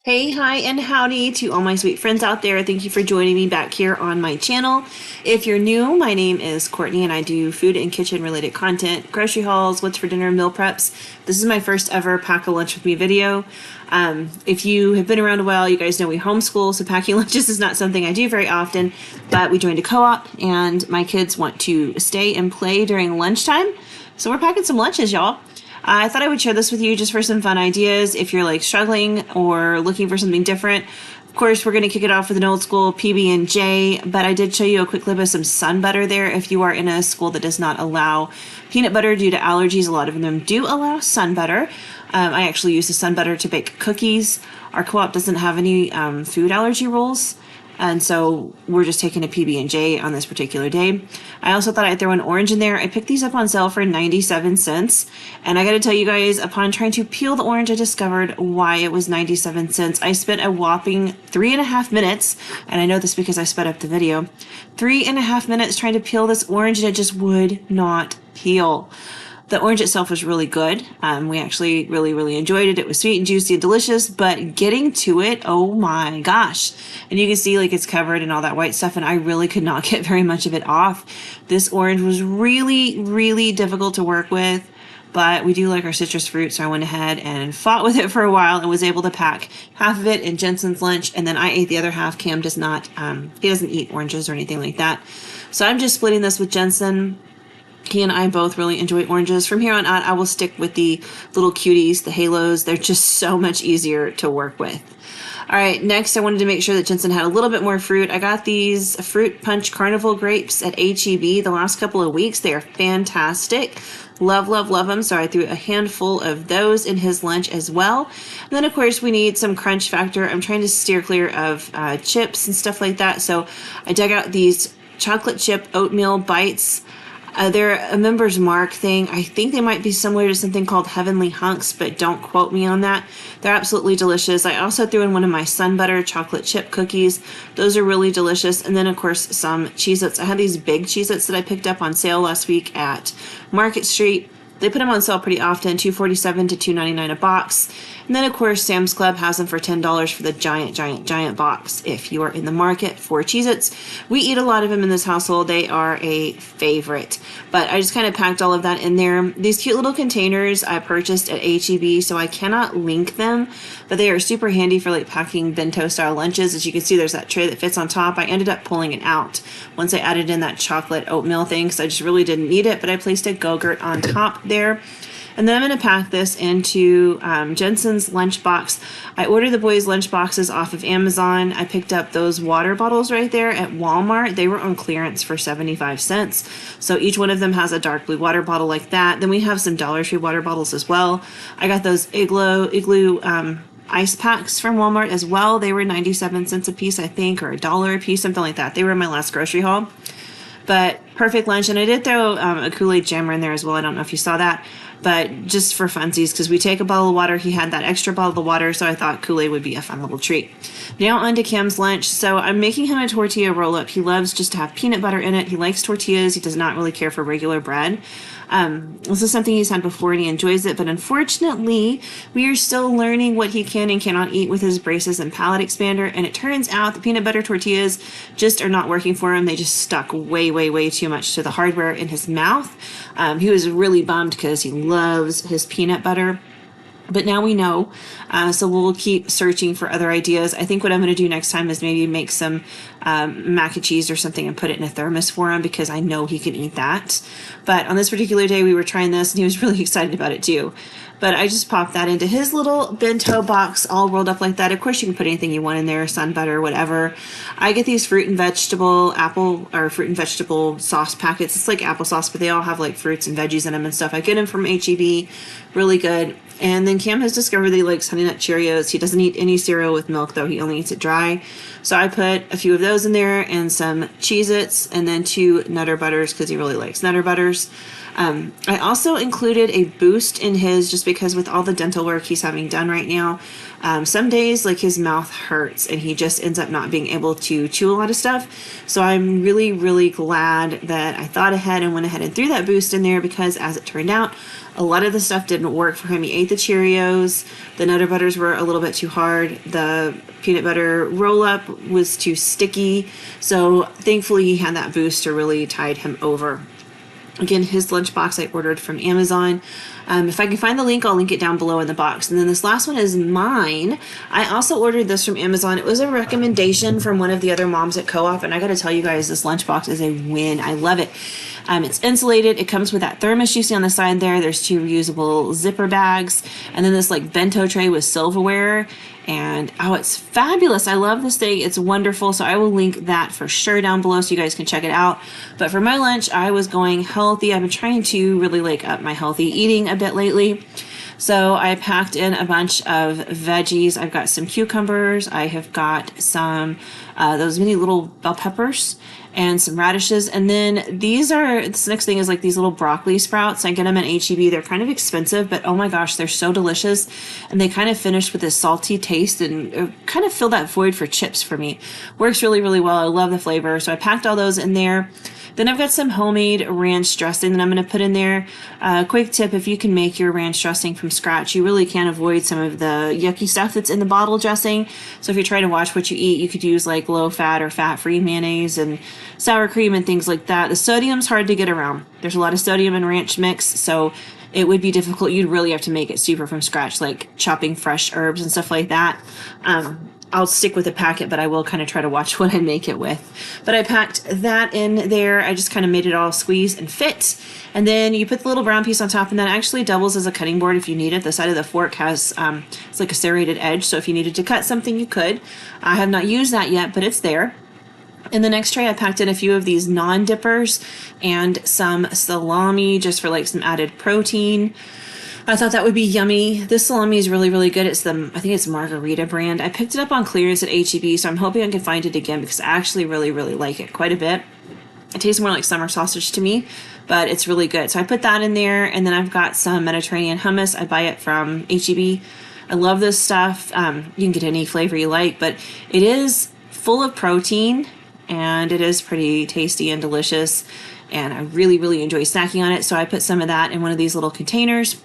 Hey, hi, and howdy to all my sweet friends out there. Thank you for joining me back here on my channel. If you're new, my name is Courtney and I do food and kitchen related content, grocery hauls, what's for dinner, meal preps. This is my first ever pack a lunch with me video. If you have been around a while, you guys know we homeschool, so packing lunches is not something I do very often, but we joined a co-op and my kids want to stay and play during lunchtime. So we're packing some lunches, y'all. I thought I would share this with you just for some fun ideas if you're like struggling or looking for something different. Of course, we're going to kick it off with an old school PB&J, but I did show you a quick clip of some sun butter there. If you are in a school that does not allow peanut butter due to allergies, a lot of them do allow sun butter. I actually use the sun butter to bake cookies. Our co-op doesn't have any food allergy rules. And so we're just taking a PB&J on this particular day. I also thought I'd throw an orange in there. I picked these up on sale for 97 cents. And I got to tell you guys, upon trying to peel the orange, I discovered why it was 97 cents. I spent a whopping 3.5 minutes, and I know this because I sped up the video, 3.5 minutes trying to peel this orange, and it just would not peel. The orange itself was really good. We actually really enjoyed it. It was sweet and juicy and delicious, but getting to it, oh my gosh. And you can see like it's covered in all that white stuff, and I really could not get very much of it off. This orange was really difficult to work with, but we do like our citrus fruit, so I went ahead and fought with it for a while and was able to pack half of it in Jensen's lunch, and then I ate the other half. Cam does not, he doesn't eat oranges or anything like that. So I'm just splitting this with Jensen. He and I both really enjoy oranges. From here on out, I will stick with the little cuties, the halos. They're just so much easier to work with. All right, next I wanted to make sure that Jensen had a little bit more fruit. I got these Fruit Punch Carnival grapes at HEB the last couple of weeks. They are fantastic. Love them. So I threw a handful of those in his lunch as well. And then, of course, we need some crunch factor. I'm trying to steer clear of chips and stuff like that. So I dug out these chocolate chip oatmeal bites. They're a Member's Mark thing. I think they might be similar to something called Heavenly Hunks, but don't quote me on that. They're absolutely delicious. I also threw in one of my Sun Butter chocolate chip cookies. Those are really delicious. And then, of course, some Cheez-Its. I had these big Cheez-Its that I picked up on sale last week at Market Street. They put them on sale pretty often, $2.47 to $2.99 a box. And then, of course, Sam's Club has them for $10 for the giant box if you are in the market for Cheez-Its. We eat a lot of them in this household. They are a favorite. But I just kind of packed all of that in there. These cute little containers I purchased at HEB, so I cannot link them, but they are super handy for like packing bento-style lunches. As you can see, there's that tray that fits on top. I ended up pulling it out once I added in that chocolate oatmeal thing, because I just really didn't need it, but I placed a Go-Gurt on top there. And then I'm going to pack this into Jensen's lunchbox. I ordered the boys' lunchboxes off of Amazon. I picked up those water bottles right there at Walmart. They were on clearance for 75 cents. So each one of them has a dark blue water bottle like that. Then we have some Dollar Tree water bottles as well. I got those igloo ice packs from Walmart as well. They were 97 cents a piece, I think, or $1 a piece, something like that. They were in my last grocery haul. But perfect lunch. And I did throw a Kool-Aid jammer in there as well. I don't know if you saw that, but just for funsies, because we take a bottle of water. He had that extra bottle of water, so I thought Kool-Aid would be a fun little treat. Now on to Cam's lunch. So I'm making him a tortilla roll-up. He loves just to have peanut butter in it. He likes tortillas. He does not really care for regular bread. This is something he's had before and he enjoys it, but unfortunately we are still learning what he can and cannot eat with his braces and palate expander, and it turns out the peanut butter tortillas just are not working for him. They just stuck way too much to the hardware in his mouth. He was really bummed because he loves his peanut butter. But now we know, so we'll keep searching for other ideas. I think what I'm going to do next time is maybe make some mac and cheese or something and put it in a thermos for him, because I know he can eat that. But on this particular day, we were trying this, and he was really excited about it too. But I just popped that into his little bento box, all rolled up like that. Of course, you can put anything you want in there, sun butter, whatever. I get these fruit and vegetable sauce packets. It's like applesauce, but they all have like fruits and veggies in them and stuff. I get them from HEB, really good. And then Cam has discovered that he likes Honey Nut Cheerios. He doesn't eat any cereal with milk, though. He only eats it dry. So I put a few of those in there and some Cheez-Its and then 2 Nutter Butters because he really likes Nutter Butters. I also included a Boost in his, just because with all the dental work he's having done right now, some days like his mouth hurts and he just ends up not being able to chew a lot of stuff. So I'm really glad that I thought ahead and went ahead and threw that Boost in there, because as it turned out, A lot of the stuff didn't work for him. He ate the Cheerios. The Nutter Butters were a little bit too hard. The peanut butter roll-up was too sticky. So thankfully he had that boost to really tide him over. Again, his lunchbox I ordered from Amazon. If I can find the link, I'll link it down below in the box. And then this last one is mine. I also ordered this from Amazon. It was a recommendation from one of the other moms at Co-op, and I got to tell you guys, this lunchbox is a win. I love it. It's insulated. It comes with that thermos you see on the side there. There's 2 reusable zipper bags, and then this like bento tray with silverware. And oh, it's fabulous. I love this thing. It's wonderful. So I will link that for sure down below so you guys can check it out. But for my lunch, I was going healthy. I've been trying to really like up my healthy eating a bit lately. So I packed in a bunch of veggies. I've got some cucumbers. I have got some those mini little bell peppers and some radishes. And then this next thing is like these little broccoli sprouts. I get them at H-E-B. They're kind of expensive, but oh my gosh, they're so delicious. And they kind of finish with this salty taste and kind of fill that void for chips for me. Works really, really well. I love the flavor. So I packed all those in there. Then I've got some homemade ranch dressing that I'm going to put in there. Quick tip, if you can make your ranch dressing from scratch, you really can avoid some of the yucky stuff that's in the bottle dressing. So if you're trying to watch what you eat, you could use like low-fat or fat-free mayonnaise and sour cream and things like that. The sodium's hard to get around. There's a lot of sodium in ranch mix, so it would be difficult. You'd really have to make it super from scratch, like chopping fresh herbs and stuff like that. I'll stick with a packet, but I will kind of try to watch what I make it with. But I packed that in there. I just kind of made it all squeeze and fit. And then you put the little brown piece on top, and that actually doubles as a cutting board if you need it. The side of the fork has, it's like a serrated edge, so if you needed to cut something, you could. I have not used that yet, but it's there. In the next tray, I packed in a few of these non-dippers and some salami just for like some added protein. I thought that would be yummy. This salami is really, really good. It's I think it's Margarita brand. I picked it up on clearance at H-E-B, so I'm hoping I can find it again because I actually really, really like it quite a bit. It tastes more like summer sausage to me, but it's really good. So I put that in there, and then I've got some Mediterranean hummus. I buy it from H-E-B. I love this stuff. You can get any flavor you like, but it is full of protein, and it is pretty tasty and delicious, and I really, really enjoy snacking on it. So I put some of that in one of these little containers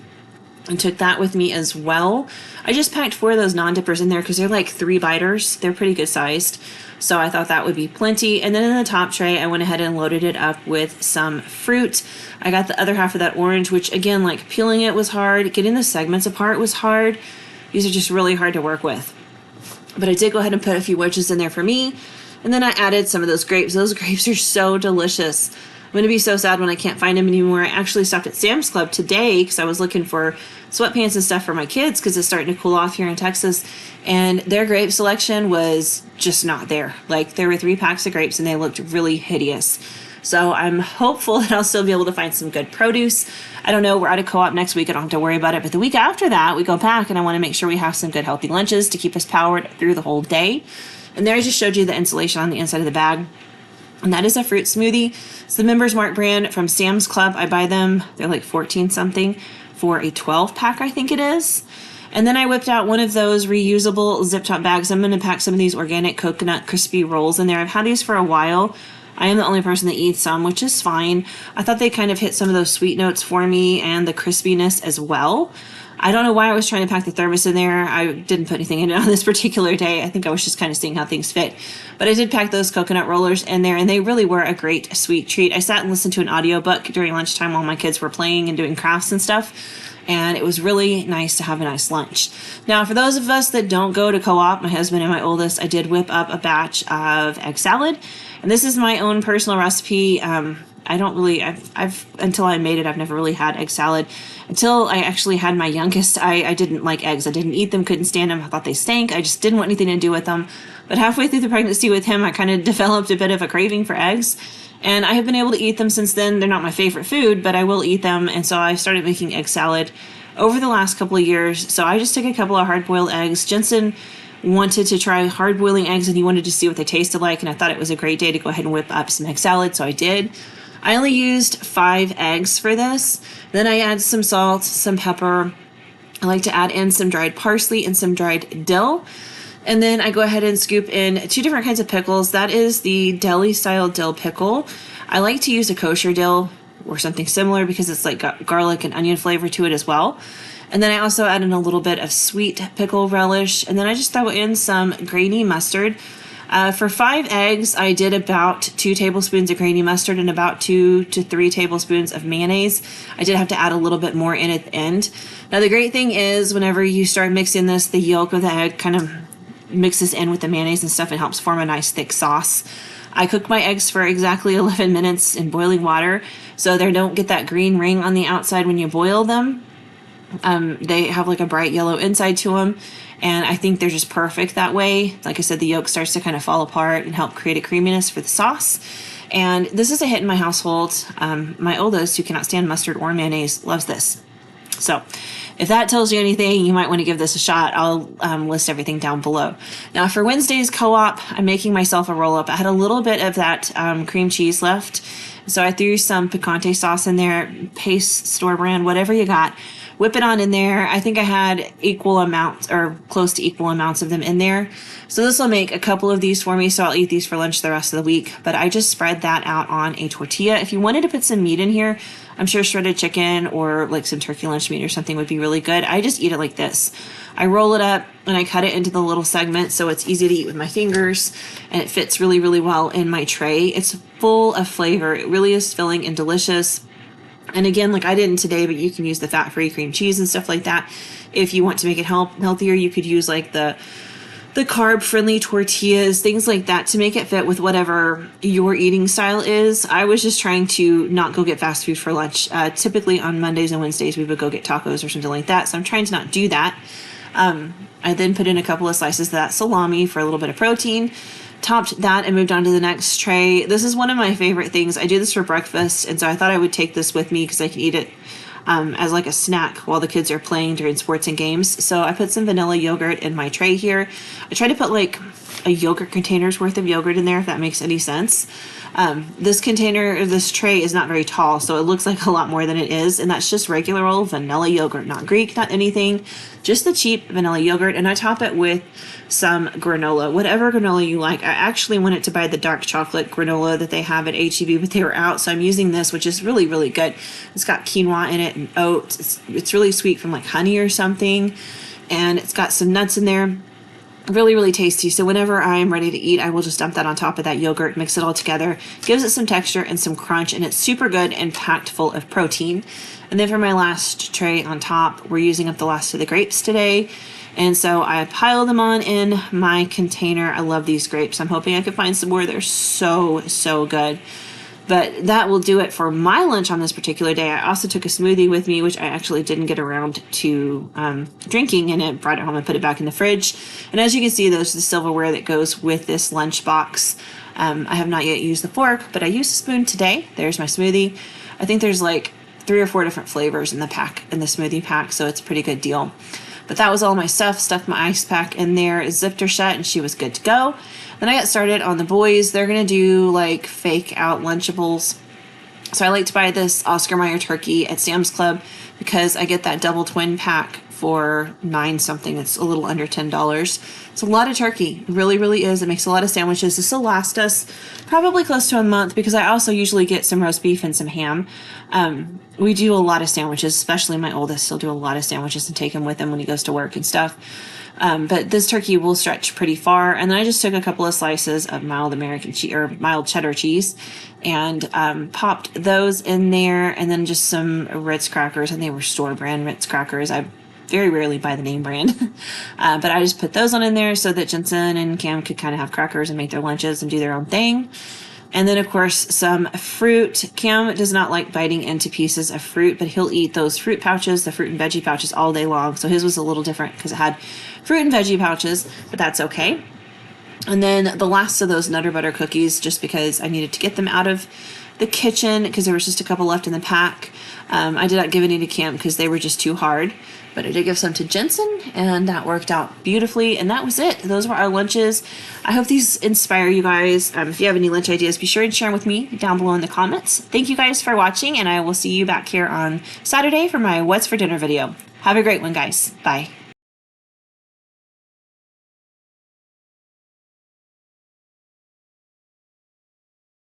and took that with me as well. I just packed 4 of those non-dippers in there because they're like 3 biters. They're pretty good sized. So I thought that would be plenty. And then in the top tray, I went ahead and loaded it up with some fruit. I got the other half of that orange, which again, like peeling it was hard. Getting the segments apart was hard. These are just really hard to work with. But I did go ahead and put a few wedges in there for me. And then I added some of those grapes. Those grapes are so delicious. I'm going to be so sad when I can't find them anymore. I actually stopped at Sam's Club today because I was looking for sweatpants and stuff for my kids because it's starting to cool off here in Texas. And their grape selection was just not there. Like, there were 3 packs of grapes and they looked really hideous. So I'm hopeful that I'll still be able to find some good produce. I don't know. We're out of Co-op next week. I don't have to worry about it. But the week after that, we go back and I want to make sure we have some good healthy lunches to keep us powered through the whole day. And there I just showed you the insulation on the inside of the bag. And that is a fruit smoothie. It's the Members Mark brand from Sam's Club. I buy them. They're like 14 something for a 12 pack, I think it is. And then I whipped out one of those reusable zip top bags. I'm going to pack some of these organic coconut crispy rolls in there. I've had these for a while. I am the only person that eats some, which is fine. I thought they kind of hit some of those sweet notes for me and the crispiness as well. I don't know why I was trying to pack the thermos in there. I didn't put anything in it on this particular day. I think I was just kind of seeing how things fit. But I did pack those coconut rollers in there, and they really were a great sweet treat. I sat and listened to an audiobook during lunchtime while my kids were playing and doing crafts and stuff. And it was really nice to have a nice lunch. Now, for those of us that don't go to Co-op, my husband and my oldest, I did whip up a batch of egg salad. And this is my own personal recipe. I don't really, until I made it, I've never really had egg salad. Until I actually had my youngest, I didn't like eggs. I didn't eat them, couldn't stand them. I thought they stank. I just didn't want anything to do with them. But halfway through the pregnancy with him, I kind of developed a bit of a craving for eggs. And I have been able to eat them since then. They're not my favorite food, but I will eat them. And so I started making egg salad over the last couple of years. So I just took a couple of hard-boiled eggs. Jensen wanted to try hard-boiling eggs, and he wanted to see what they tasted like. And I thought it was a great day to go ahead and whip up some egg salad, so I did. I only used 5 eggs for this. Then I add some salt, some pepper. I like to add in some dried parsley and some dried dill. And then I go ahead and scoop in 2 different kinds of pickles. That is the deli style dill pickle. I like to use a kosher dill. or something similar because it's like got garlic and onion flavor to it as well. And then I also add in a little bit of sweet pickle relish, and then I just throw in some grainy mustard. For 5 eggs, I did about 2 tablespoons of grainy mustard and about 2 to 3 tablespoons of mayonnaise. I did have to add a little bit more in at the end. Now the great thing is whenever you start mixing this, the yolk of the egg kind of mixes in with the mayonnaise and stuff and helps form a nice thick sauce. I cooked my eggs for exactly 11 minutes in boiling water, so they don't get that green ring on the outside when you boil them. They have like a bright yellow inside to them, and I think they're just perfect that way. Like I said, the yolk starts to kind of fall apart and help create a creaminess for the sauce. And this is a hit in my household. My oldest, who cannot stand mustard or mayonnaise, loves this. So if that tells you anything, you might want to give this a shot. I'll list everything down below. Now for Wednesday's co-op, I'm making myself a roll-up. I had a little bit of that cream cheese left, so I threw some picante sauce in there, Pace store brand, whatever you got. Whip it on in there. I think I had equal amounts or close to equal amounts of them in there. So this will make a couple of these for me, so I'll eat these for lunch the rest of the week. But I just spread that out on a tortilla. If you wanted to put some meat in here, I'm sure shredded chicken or like some turkey lunch meat or something would be really good. I just eat it like this. I roll it up and I cut it into the little segments so it's easy to eat with my fingers, and it fits really, really well in my tray. It's full of flavor. It really is filling and delicious. And again, like I didn't today, but you can use the fat-free cream cheese and stuff like that. If you want to make it healthier, you could use like the carb-friendly tortillas, things like that to make it fit with whatever your eating style is. I was just trying to not go get fast food for lunch. Typically on Mondays and Wednesdays, we would go get tacos or something like that. So I'm trying to not do that. I then put in a couple of slices of that salami for a little bit of protein. Topped that and moved on to the next tray. This is one of my favorite things. I do this for breakfast, and so I thought I would take this with me because I can eat it as like a snack while the kids are playing during sports and games. So I put some vanilla yogurt in my tray here. I try to put like a yogurt container's worth of yogurt in there, if that makes any sense. This container, or this tray, is not very tall, so it looks like a lot more than it is, and that's just regular old vanilla yogurt, not Greek, not anything, just the cheap vanilla yogurt. And I top it with some granola, whatever granola you like. I actually wanted to buy the dark chocolate granola that they have at H-E-B, but they were out, so I'm using this, which is really, really good. It's got quinoa in it and oats. It's really sweet from like honey or something, and it's got some nuts in there. Really, really tasty. So whenever I'm ready to eat, I will just dump that on top of that yogurt, mix it all together, gives it some texture and some crunch, and it's super good and packed full of protein. And then for my last tray on top, we're using up the last of the grapes today, and so I pile them on in my container. I love these grapes. I'm hoping I can find some more. They're so, so good. But that will do it for my lunch on this particular day. I also took a smoothie with me, which I actually didn't get around to drinking, and it brought it home and put it back in the fridge. And as you can see, there's the silverware that goes with this lunch box. I have not yet used the fork, but I used a spoon today. There's my smoothie. I think there's like 3 or 4 different flavors in the smoothie pack, so it's a pretty good deal. But that was all my stuff. Stuffed my ice pack in there, zipped her shut, and she was good to go. Then I got started on the boys. They're going to do like fake out Lunchables. So I like to buy this Oscar Mayer turkey at Sam's Club because I get that double twin pack for $9 something. It's a little under $10. It's a lot of turkey. It really, really is. It makes a lot of sandwiches. This will last us probably close to a month because I also usually get some roast beef and some ham. We do a lot of sandwiches, especially my oldest. He'll do a lot of sandwiches and take them with him when he goes to work and stuff. But this turkey will stretch pretty far. And then I just took a couple of slices of mild American cheese or mild cheddar cheese and popped those in there, and then just some Ritz crackers, and they were store brand Ritz crackers. I very rarely buy the name brand, but I just put those on in there so that Jensen and Cam could kind of have crackers and make their lunches and do their own thing. And then, of course, some fruit. Cam does not like biting into pieces of fruit, but he'll eat those fruit pouches, the fruit and veggie pouches, all day long. So his was a little different because it had fruit and veggie pouches, but that's okay. And then the last of those Nutter Butter cookies, just because I needed to get them out of the kitchen because there was just a couple left in the pack. I did not give any to Cam because they were just too hard. But I did give some to Jensen, and that worked out beautifully. And that was it. Those were our lunches. I hope these inspire you guys. If you have any lunch ideas, be sure and share them with me down below in the comments. Thank you guys for watching, and I will see you back here on Saturday for my What's for Dinner video. Have a great one, guys. Bye.